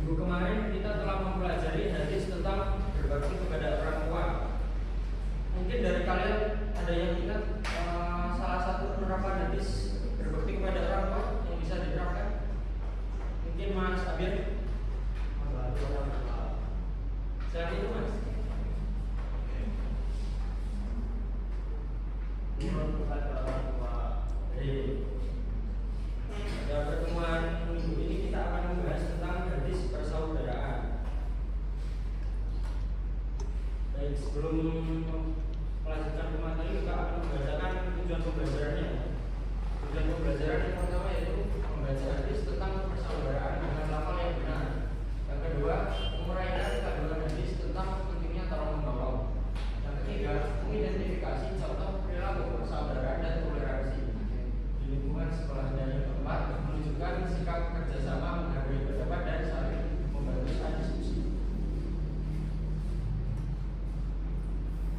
Minggu kemarin kita telah mempelajari hadis tentang berbakti kepada orang tua. Mungkin dari kalian ada yang ingat salah satu penerapan hadis berbakti kepada orang tua yang bisa diterapkan? Mungkin Mas Abir. Saya itu Mas. Pada pertemuan minggu ini kita akan membahas tentang hadis persaudaraan. Baik, sebelum melanjutkan ke materi, kita akan membacakan tujuan pembelajarannya. Tujuan pembelajaran yang pertama yaitu membaca hadis tentang persaudaraan dengan lafal yang benar. Yang kedua, menguraikan kandungan hadis tentang pentingnya tolong menolong. Yang ketiga, mengidentifikasi contoh perilaku persaudaraan dan toleransi di lingkungan sekolah. Dan yang keempat, menunjukkan sikap kerjasama, menghargai pendapat dan saling membantu saat diskusi.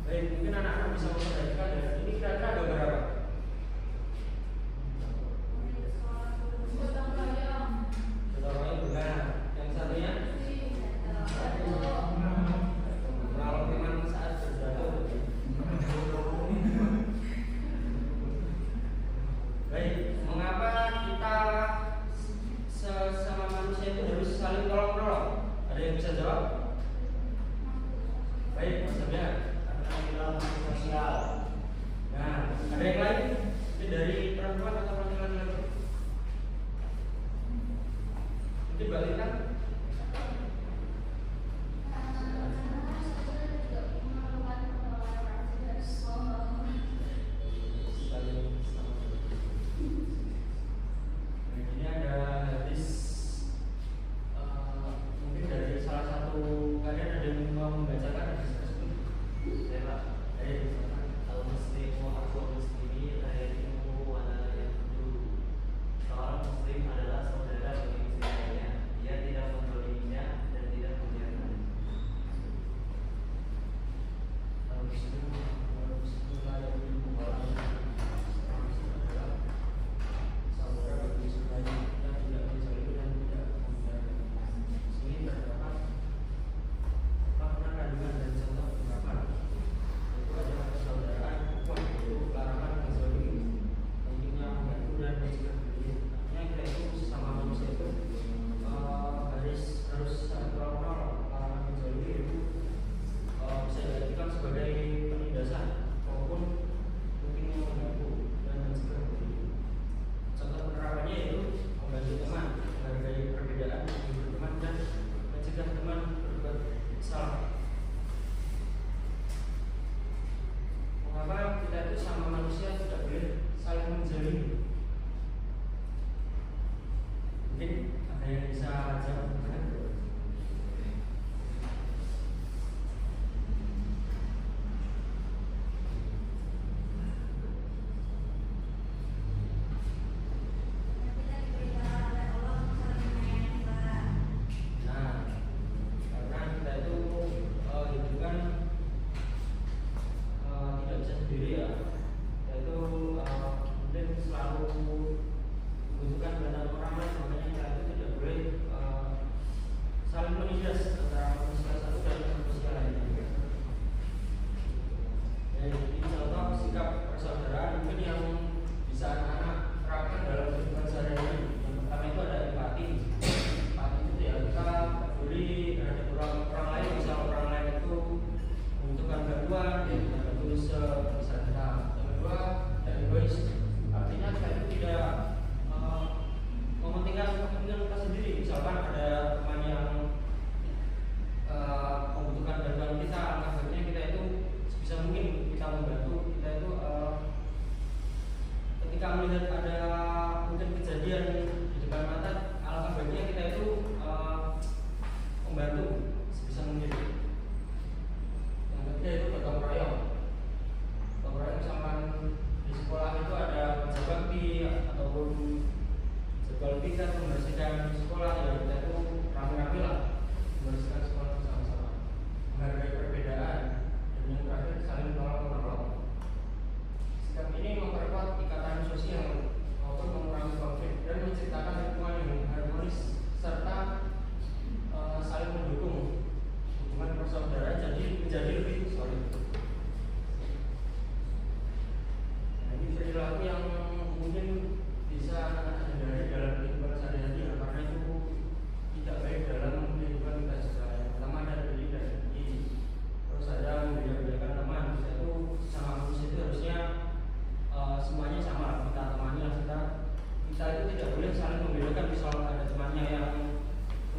Baik, mungkin anak-anak bisa memperhatikan ya. Ini kira-kira ada berapa? Contohnya benar. Yang satunya? Kalau memang saat berjatuh. Baik, mengapa kita sesama manusia itu harus saling tolong menolong? Ada yang bisa jawab? Baik, Mas Abia. Sosial. Nah, ada yang lain? Ini dari perempuan atau laki-laki? Mungkin Mbak Lina? Ini ada hadis, mungkin dari salah satu kalian ada yang mau membacakan hadis tersebut? Saya al-muslimu akhul muslimi la yatimu wa la yaqdu. Seorang muslim adalah saudara bagi muslim lainnya. Dia tidak menzaliminya dan tidak membiarkannya. Al-muslimu akhul muslimi la yatimu wa la yaqdu. Saudara bagi muslim lainnya yang tidak menzalimi dan tidak membiarkannya. Sini terdapat makna kandungan dan contoh penerapan. Adalah persaudaraan, itu larangan menzalimi, pentingnya membantu dan mencegah bullying. Artinya kita itu sesama manusia itu harus saling tolong-menolong. Larangan menzalimi itu bisa diartikan sebagai penindasan maupun pentingnya membantu dan mencegah bullying. Contoh penerapannya yaitu membantu teman, menghargai perbedaan, menghibur teman dan mencegah teman berbuat salah. Mengapa kita itu sama manusia tidak boleh saling menzalimi? Mungkin ada yang bisa jawab?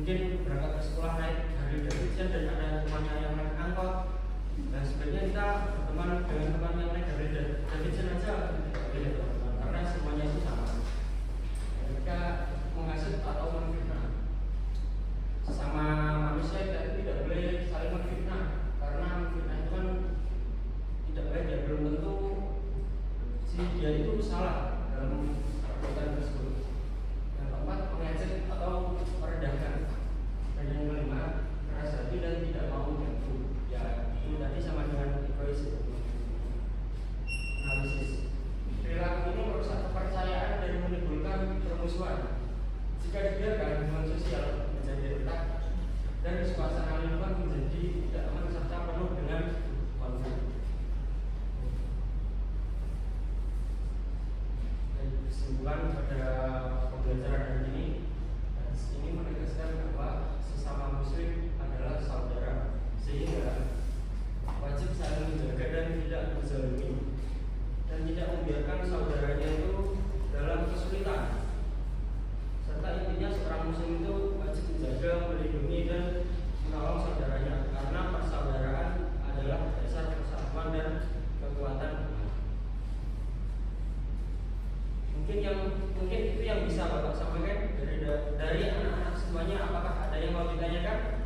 mungkin berangkat ke sekolah naik Harley Davidson dan ada temannya yang naik angkot. Dan sebenarnya kita berteman dengan teman yang naik Harley Davidson aja tidak boleh teman, karena semuanya itu sama. Mereka menghasut atau menfitnah sesama manusia, kita tidak boleh saling menfitnah, karena menfitnah itu kan tidak baik ya, belum tentu si dia itu salah dalam perbuatan tersebut. Yang keempat, mengejek atau merendahkan. Dan yang kelima, keras hati dan tidak mau membantu. Ya, itu tadi sama dengan egois. Analisis perilaku ini merusak kepercayaan dan menimbulkan permusuhan. Jika dibiarkan, hubungan sosial menjadi retak dan suasana lingkungan menjadi tidak aman serta penuh dengan konflik. Kesimpulan pada pembelajaran ini menegaskan bahwa sesama muslim adalah saudara, sehingga wajib saling menjaga dan tidak berzalimi, dan tidak membiarkan saudaranya itu dalam kesulitan. Serta intinya seorang muslim itu wajib menjaga, melindungi dan menolong saudaranya, karena persaudaraan adalah dasar persatuan dan kekuatan. Mungkin itu yang bisa Bapak sampaikan dari anak-anak semuanya. Apakah ada yang mau ditanyakan?